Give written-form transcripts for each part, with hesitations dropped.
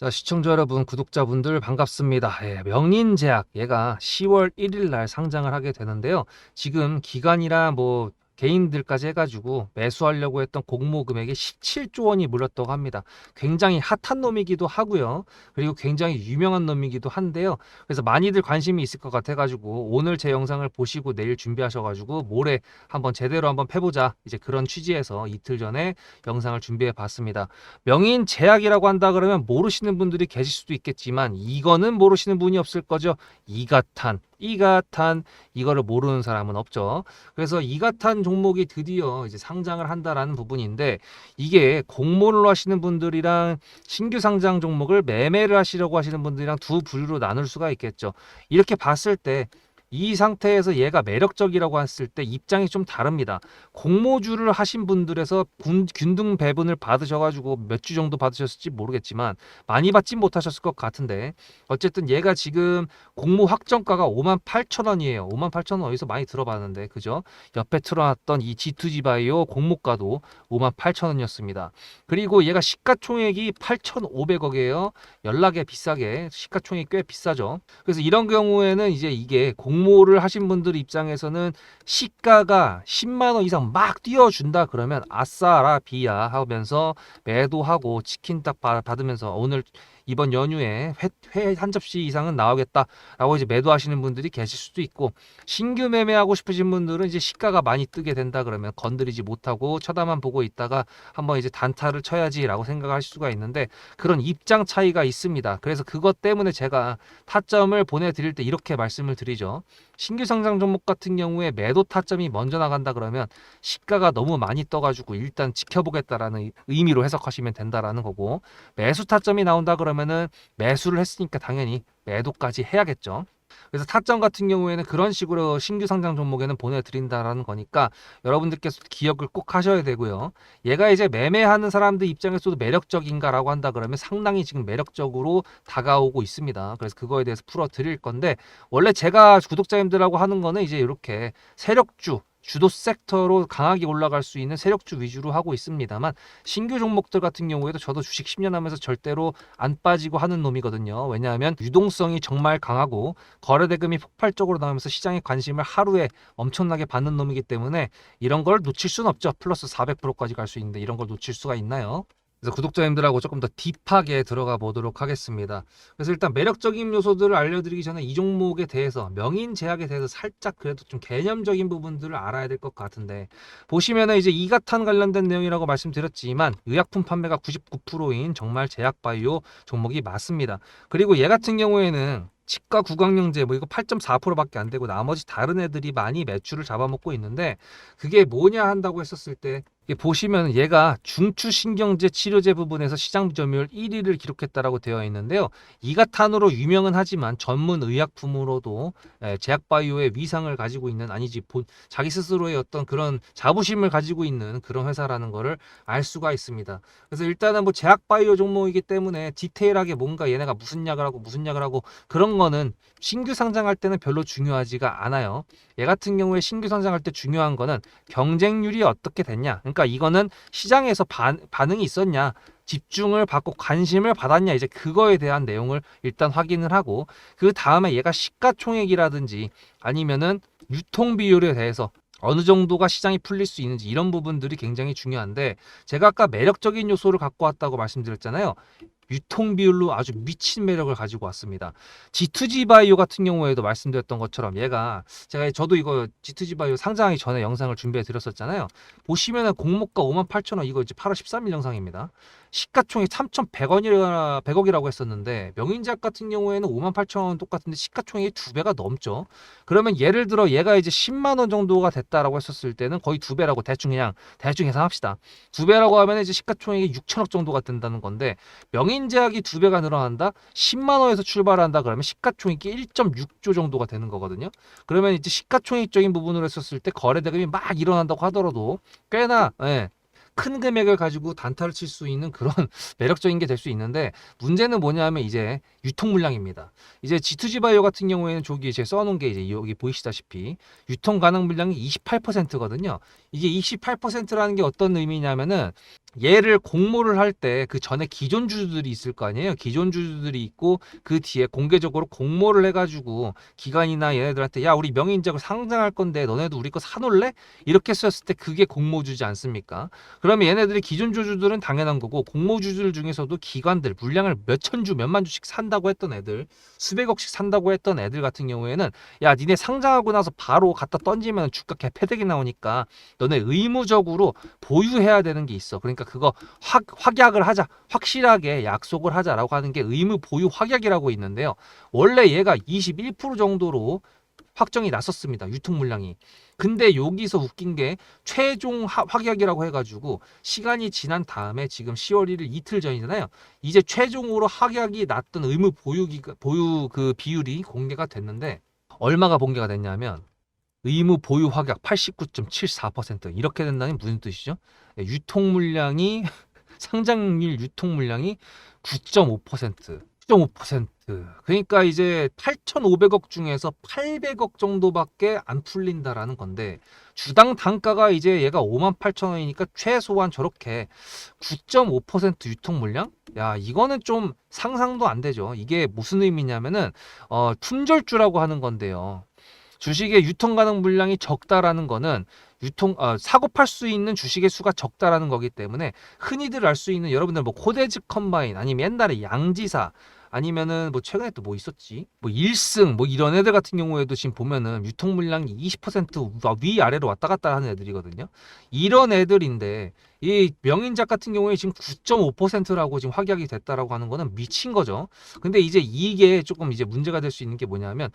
자, 시청자 여러분, 구독자분들 반갑습니다. 예, 명인제약 얘가 10월 1일 날 상장을 하게 되는데요. 지금 기관이랑 뭐 개인들까지 해가지고 매수하려고 했던 공모 금액이 17조 원이 몰렸다고 합니다. 굉장히 핫한 놈이기도 하고요. 그리고 굉장히 유명한 놈이기도 한데요. 그래서 많이들 관심이 있을 것 같아가지고 오늘 제 영상을 보시고 내일 준비하셔가지고 모레 한번 제대로 한번 패보자, 이제 그런 취지에서 이틀 전에 영상을 준비해 봤습니다. 명인 제약이라고 한다 그러면 모르시는 분들이 계실 수도 있겠지만 이거는 모르시는 분이 없을 거죠. 이가탄 이거를 모르는 사람은 없죠. 그래서 이가탄 종목이 드디어 이제 상장을 한다라는 부분인데, 이게 공모를 하시는 분들이랑 신규 상장 종목을 매매를 하시려고 하시는 분들이랑 두 부류로 나눌 수가 있겠죠. 이렇게 봤을 때 이 상태에서 얘가 매력적이라고 했을 때 입장이 좀 다릅니다. 공모주를 하신 분들에서 균등 배분을 받으셔가지고 몇 주 정도 받으셨을지 모르겠지만 많이 받진 못하셨을 것 같은데, 어쨌든 얘가 지금 공모 확정가가 58,000원이에요. 58,000원 어디서 많이 들어봤는데, 그죠? 옆에 틀어놨던 이 G2G 바이오 공모가도 58,000원이었습니다. 그리고 얘가 시가총액이 8,500억이에요. 연락에 비싸게 시가총액이 꽤 비싸죠. 그래서 이런 경우에는 이제 이게 공모를 하신 분들 입장에서는 시가가 10만 원 이상 막 띄워준다 그러면 아싸라 비야 하면서 매도하고 치킨 딱 받으면서 오늘 이번 연휴에 회 한 접시 이상은 나오겠다라고 이제 매도하시는 분들이 계실 수도 있고, 신규 매매하고 싶으신 분들은 이제 시가가 많이 뜨게 된다 그러면 건드리지 못하고 쳐다만 보고 있다가 한번 이제 단타를 쳐야지라고 생각할 수가 있는데, 그런 입장 차이가 있습니다. 그래서 그것 때문에 제가 타점을 보내드릴 때 이렇게 말씀을 드리죠. 신규 상장 종목 같은 경우에 매도 타점이 먼저 나간다 그러면 시가가 너무 많이 떠가지고 일단 지켜보겠다라는 의미로 해석하시면 된다라는 거고, 매수 타점이 나온다 그러면은 매수를 했으니까 당연히 매도까지 해야겠죠. 그래서 타점 같은 경우에는 그런 식으로 신규 상장 종목에는 보내드린다라는 거니까 여러분들께서 기억을 꼭 하셔야 되고요. 얘가 이제 매매하는 사람들 입장에서도 매력적인가라고 한다 그러면 상당히 지금 매력적으로 다가오고 있습니다. 그래서 그거에 대해서 풀어드릴 건데, 원래 제가 구독자님들하고 하는 거는 이제 이렇게 세력주 주도 섹터로 강하게 올라갈 수 있는 세력주 위주로 하고 있습니다만, 신규 종목들 같은 경우에도 저도 주식 10년 하면서 절대로 안 빠지고 하는 놈이거든요. 왜냐하면 유동성이 정말 강하고 거래대금이 폭발적으로 나오면서 시장의 관심을 하루에 엄청나게 받는 놈이기 때문에 이런 걸 놓칠 수는 없죠. 플러스 400%까지 갈 수 있는데 이런 걸 놓칠 수가 있나요? 그래서 구독자님들하고 조금 더 딥하게 들어가 보도록 하겠습니다. 그래서 일단 매력적인 요소들을 알려드리기 전에 이 종목에 대해서, 명인 제약에 대해서 살짝 그래도 좀 개념적인 부분들을 알아야 될 것 같은데, 보시면은 이제 이가탄 관련된 내용이라고 말씀드렸지만 의약품 판매가 99%인 정말 제약바이오 종목이 맞습니다. 그리고 얘 같은 경우에는 치과 구강용제 뭐 이거 8.4%밖에 안 되고 나머지 다른 애들이 많이 매출을 잡아먹고 있는데, 그게 뭐냐 한다고 했었을 때 보시면 얘가 중추신경제 치료제 부분에서 시장 점유율 1위를 기록했다라고 되어 있는데요. 이가탄으로 유명은 하지만 전문 의약품으로도 제약바이오의 위상을 가지고 있는, 아니지 자기 스스로의 어떤 그런 자부심을 가지고 있는 그런 회사라는 거를 알 수가 있습니다. 그래서 일단은 뭐 제약바이오 종목이기 때문에 디테일하게 뭔가 얘네가 무슨 약을 하고 그런 거는 신규 상장할 때는 별로 중요하지가 않아요. 얘 같은 경우에 신규 상장할 때 중요한 거는 경쟁률이 어떻게 됐냐. 그러니까 이거는 시장에서 반응이 있었냐, 집중을 받고 관심을 받았냐, 이제 그거에 대한 내용을 일단 확인을 하고, 그 다음에 얘가 시가총액이라든지 아니면은 유통 비율에 대해서 어느 정도가 시장이 풀릴 수 있는지, 이런 부분들이 굉장히 중요한데, 제가 아까 매력적인 요소를 갖고 왔다고 말씀드렸잖아요. 유통 비율로 아주 미친 매력을 가지고 왔습니다. G2G 바이오 같은 경우에도 말씀드렸던 것처럼 얘가, 저도 이거 G2G 바이오 상장하기 전에 영상을 준비해 드렸었잖아요. 보시면은 공모가 58,000원, 이거 이제 8월 13일 영상입니다. 시가총액 3,100원이라 100억이라고 했었는데, 명인제약 같은 경우에는 58,000원 똑같은데 시가총액이 2배가 넘죠. 그러면 예를 들어 얘가 이제 10만 원 정도가 됐다라고 했었을 때는 거의 2배라고 대충 계산합시다. 2배라고 하면 이제 시가총액이 6천억 정도가 된다는 건데, 명인제약이 2배가 늘어난다? 10만 원에서 출발한다 그러면 시가총액이 1.6조 정도가 되는 거거든요. 그러면 이제 시가총액적인 부분으로 했었을 때 거래대금이 막 일어난다고 하더라도 꽤나 큰 금액을 가지고 단타를 칠 수 있는 그런 매력적인 게 될 수 있는데, 문제는 뭐냐면 이제 유통 물량입니다. 이제 G2G 바이오 같은 경우에는 저기 제가 써놓은 게 이제 여기 보이시다시피 유통 가능 물량이 28%거든요. 이게 28%라는 게 어떤 의미냐면은 얘를 공모를 할 때 그 전에 기존 주주들이 있을 거 아니에요. 기존 주주들이 있고 그 뒤에 공개적으로 공모를 해가지고 기관이나 얘네들한테 야 우리 명의인적으로 상장할 건데 너네도 우리 거 사놓을래? 이렇게 썼을 때 그게 공모주지 않습니까? 그러면 얘네들이 기존 주주들은 당연한 거고 공모주들 중에서도 기관들 물량을 몇천 주 몇만 주씩 산다고 했던 애들 수백억씩 산다고 했던 애들 같은 경우에는 야 니네 상장하고 나서 바로 갖다 던지면 주가 개패되기 나오니까 너네 의무적으로 보유해야 되는 게 있어. 그러니까 그거 확약을 하자. 확실하게 약속을 하자라고 하는 게 의무 보유 확약이라고 있는데요. 원래 얘가 21% 정도로 확정이 났었습니다. 유통 물량이. 근데 여기서 웃긴 게 최종 확약이라고 해가지고 시간이 지난 다음에 지금 10월 1일 이틀 전이잖아요. 이제 최종으로 확약이 났던 의무 보유 그 비율이 공개가 됐는데 얼마가 공개가 됐냐면 의무 보유 확약 89.74% 이렇게 된다는 무슨 뜻이죠? 유통 물량이 상장일 유통 물량이 9.5%. 9.5%. 그러니까 이제 8,500억 중에서 800억 정도밖에 안 풀린다라는 건데 주당 단가가 이제 얘가 58,000원이니까 최소한 저렇게 9.5% 유통 물량? 야, 이거는 좀 상상도 안 되죠. 이게 무슨 의미냐면은 품절주라고 하는 건데요. 주식의 유통 가능 물량이 적다라는 거는 사고 팔 수 있는 주식의 수가 적다라는 거기 때문에 흔히들 알 수 있는 여러분들 뭐 코데즈 컴바인 아니면 옛날에 양지사 아니면은 뭐 최근에 또 뭐 있었지? 뭐 일승 뭐 이런 애들 같은 경우에도 지금 보면은 유통 물량이 20% 위아래로 왔다 갔다 하는 애들이거든요. 이런 애들인데 이 명인작 같은 경우에 지금 9.5%라고 지금 확약이 됐다라고 하는 거는 미친 거죠. 근데 이제 이게 조금 이제 문제가 될 수 있는 게 뭐냐면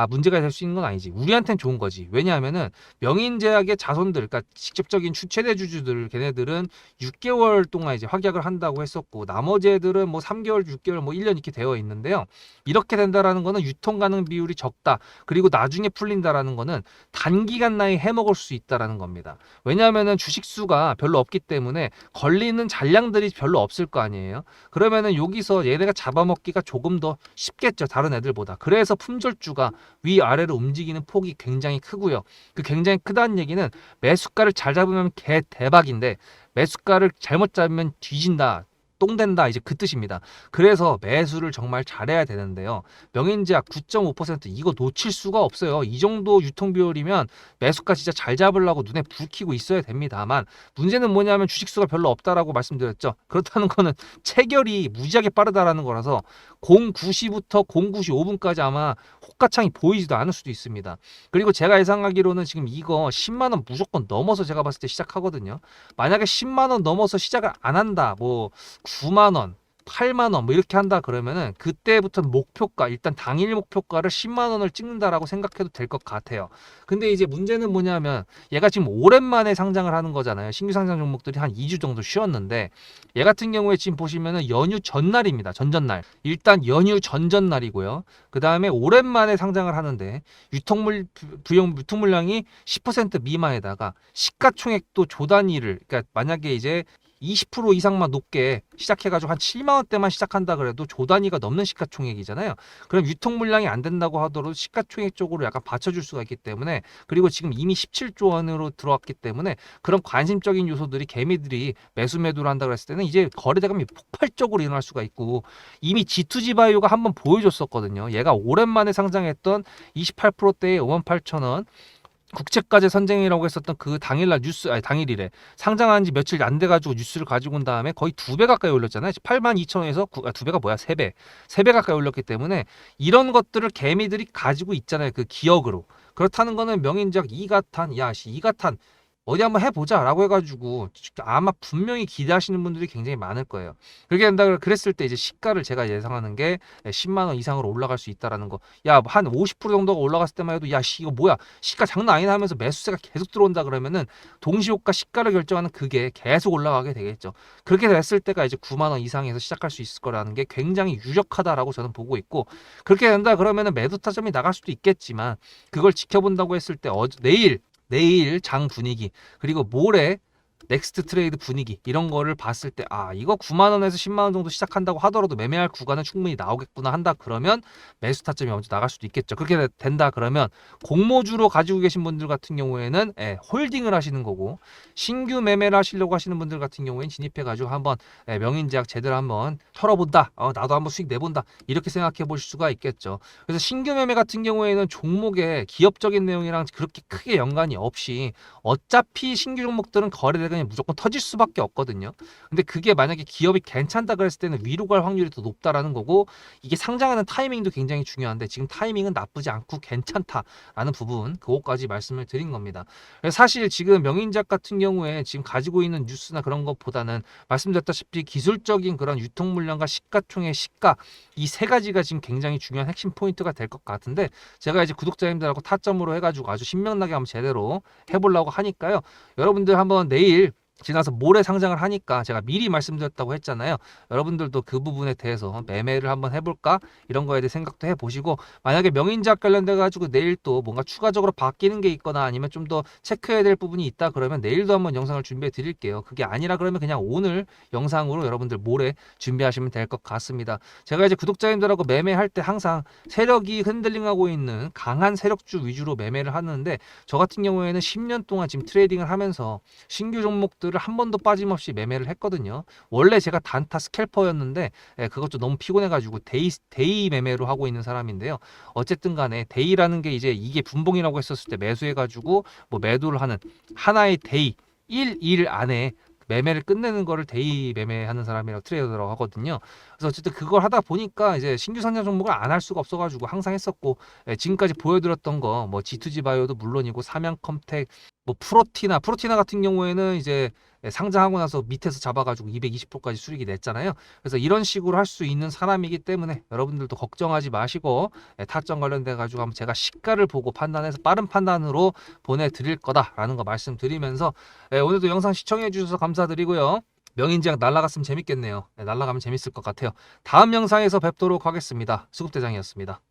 문제가 될 수 있는 건 아니지. 우리한테는 좋은 거지. 왜냐하면은 명인제약의 자손들 그러니까 직접적인 최대 주주들 걔네들은 6개월 동안 이제 확약을 한다고 했었고 나머지 애들은 뭐 3개월, 6개월, 뭐 1년 이렇게 되어 있는데요. 이렇게 된다라는 거는 유통 가능 비율이 적다. 그리고 나중에 풀린다라는 거는 단기간 내에 해먹을 수 있다라는 겁니다. 왜냐하면은 주식 수가 별로 없기 때문에 걸리는 잔량들이 별로 없을 거 아니에요. 그러면은 여기서 얘네가 잡아먹기가 조금 더 쉽겠죠. 다른 애들보다. 그래서 품절주가 위아래로 움직이는 폭이 굉장히 크고요. 그 굉장히 크다는 얘기는 매수가를 잘 잡으면 개 대박인데 매수가를 잘못 잡으면 뒤진다. 똥된다 이제 그 뜻입니다. 그래서 매수를 정말 잘해야 되는데요. 명인제약 9.5% 이거 놓칠 수가 없어요. 이 정도 유통 비율이면 매수가 진짜 잘 잡으려고 눈에 불 켜고 있어야 됩니다만 문제는 뭐냐면 주식수가 별로 없다라고 말씀드렸죠. 그렇다는 거는 체결이 무지하게 빠르다라는 거라서 09시부터 09시 5분까지 아마 호가창이 보이지도 않을 수도 있습니다. 그리고 제가 예상하기로는 지금 이거 10만 원 무조건 넘어서 제가 봤을 때 시작하거든요. 만약에 10만 원 넘어서 시작을 안 한다. 뭐 9만 원, 8만 원 뭐 이렇게 한다 그러면은 그때부터는 목표가 일단 당일 목표가를 10만 원을 찍는다라고 생각해도 될 것 같아요. 근데 이제 문제는 뭐냐면 얘가 지금 오랜만에 상장을 하는 거잖아요. 신규 상장 종목들이 한 2주 정도 쉬었는데 얘 같은 경우에 지금 보시면은 연휴 전날입니다. 전전날. 일단 연휴 전전날이고요. 그다음에 오랜만에 상장을 하는데 유통 물량이 10% 미만에다가 시가총액도 조 단위를 그러니까 만약에 이제 20% 이상만 높게 시작해가지고 한 7만 원대만 시작한다 그래도 조 단위가 넘는 시가총액이잖아요. 그럼 유통 물량이 안 된다고 하더라도 시가총액 쪽으로 약간 받쳐줄 수가 있기 때문에 그리고 지금 이미 17조 원으로 들어왔기 때문에 그런 관심적인 요소들이 개미들이 매수매도를 한다 그랬을 때는 이제 거래대금이 폭발적으로 일어날 수가 있고 이미 G2G 바이오가 한번 보여줬었거든요. 얘가 오랜만에 상장했던 28%대의 58,000원 국채까지 선쟁이라고 했었던 그 당일날 당일이래. 상장한 지 며칠 안 돼가지고 뉴스를 가지고 온 다음에 거의 2배 가까이 올렸잖아요. 82,000원에서 2배가 뭐야? 3배. 3배 가까이 올렸기 때문에 이런 것들을 개미들이 가지고 있잖아요. 그 기억으로. 그렇다는 거는 명인적 이가탄, 이가탄 어디 한번 해보자 라고 해가지고 아마 분명히 기대하시는 분들이 굉장히 많을 거예요. 그렇게 된다 그랬을 때 이제 시가를 제가 예상하는 게 10만 원 이상으로 올라갈 수 있다라는 거. 야, 한 50% 정도가 올라갔을 때만 해도 이거 뭐야? 시가 장난 아니다 하면서 매수세가 계속 들어온다 그러면은 동시호가 시가를 결정하는 그게 계속 올라가게 되겠죠. 그렇게 됐을 때가 이제 9만 원 이상에서 시작할 수 있을 거라는 게 굉장히 유력하다라고 저는 보고 있고 그렇게 된다 그러면은 매도 타점이 나갈 수도 있겠지만 그걸 지켜본다고 했을 때 내일 장 분위기 그리고 모레 넥스트 트레이드 분위기 이런 거를 봤을 때 이거 9만 원에서 10만 원 정도 시작한다고 하더라도 매매할 구간은 충분히 나오겠구나 한다 그러면 매수 타점이 먼저 나갈 수도 있겠죠. 그렇게 된다 그러면 공모주로 가지고 계신 분들 같은 경우에는 홀딩을 하시는 거고, 신규 매매를 하시려고 하시는 분들 같은 경우에는 진입해 가지고 한번 명인제약 제대로 한번 털어본다. 나도 한번 수익 내본다. 이렇게 생각해 보실 수가 있겠죠. 그래서 신규 매매 같은 경우에는 종목의 기업적인 내용이랑 그렇게 크게 연관이 없이 어차피 신규 종목들은 거래대가 무조건 터질 수밖에 없거든요. 근데 그게 만약에 기업이 괜찮다 그랬을 때는 위로 갈 확률이 더 높다라는 거고, 이게 상장하는 타이밍도 굉장히 중요한데 지금 타이밍은 나쁘지 않고 괜찮다라는 부분, 그거까지 말씀을 드린 겁니다. 그래서 사실 지금 명인제약 같은 경우에 지금 가지고 있는 뉴스나 그런 것보다는 말씀드렸다시피 기술적인 그런 유통 물량과 시가총액 시가, 이 세 가지가 지금 굉장히 중요한 핵심 포인트가 될 것 같은데, 제가 이제 구독자님들하고 타점으로 해가지고 아주 신명나게 한번 제대로 해보려고 하니까요. 여러분들 한번 내일 지나서 모레 상장을 하니까 제가 미리 말씀드렸다고 했잖아요. 여러분들도 그 부분에 대해서 매매를 한번 해볼까? 이런 거에 대해 생각도 해보시고, 만약에 명인제약 관련돼 가지고 내일 또 뭔가 추가적으로 바뀌는 게 있거나 아니면 좀 더 체크해야 될 부분이 있다 그러면 내일도 한번 영상을 준비해 드릴게요. 그게 아니라 그러면 그냥 오늘 영상으로 여러분들 모레 준비하시면 될 것 같습니다. 제가 이제 구독자님들하고 매매할 때 항상 세력이 흔들링하고 있는 강한 세력주 위주로 매매를 하는데, 저 같은 경우에는 10년 동안 지금 트레이딩을 하면서 신규 종목들을 한 번도 빠짐없이 매매를 했거든요. 원래 제가 단타 스캘퍼였는데 그것도 너무 피곤해가지고 데이 매매로 하고 있는 사람인데요. 어쨌든 간에 데이라는 게 이제 이게 분봉이라고 했었을 때 매수해가지고 뭐 매도를 하는 하나의 데이 1일 안에 매매를 끝내는 거를 데이 매매하는 사람이라고 트레이더라고 하거든요. 그래서 어쨌든 그걸 하다 보니까 이제 신규 상장 종목을 안 할 수가 없어가지고 항상 했었고, 지금까지 보여드렸던 거 뭐 G2G 바이오도 물론이고 삼양컴텍, 뭐 프로티나 같은 경우에는 이제 상장하고 나서 밑에서 잡아가지고 220%까지 수익이 냈잖아요. 그래서 이런 식으로 할 수 있는 사람이기 때문에 여러분들도 걱정하지 마시고 타점 관련돼 가지고 한번 제가 시가를 보고 판단해서 빠른 판단으로 보내드릴 거다라는 거 말씀드리면서 오늘도 영상 시청해 주셔서 감사드리고요. 명인제약 날라갔으면 재밌겠네요. 날라가면 재밌을 것 같아요. 다음 영상에서 뵙도록 하겠습니다. 수급대장이었습니다.